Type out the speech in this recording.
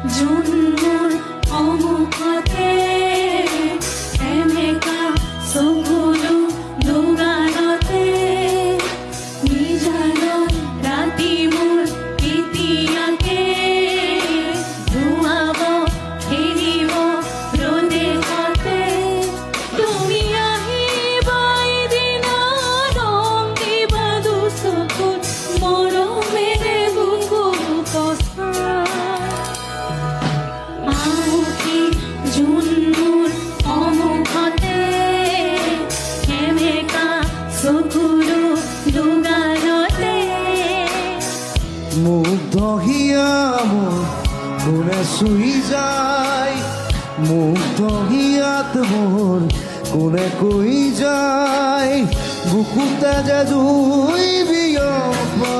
জন্মৰ অমুখতে এনেকা চকুলো দুগানতে নিজানত ৰাতি মোৰ কেতিয়াকে ধুৱাব এৰিব প্ৰদেশতে তুমি আহিবা এদিনা ৰং দিবা দুচকুত মৰমেৰে বুকুৰ কচাই আউসী জোনবোৰ অমুখতে এনেকা চকুলো দুগানতে মুগ্ধ হিয়া মোৰ কোনে চুই যায় মুগ্ধ হিয়াত মোৰ কোনে কৈ যায় বুকুতে যে জুই বিয়পা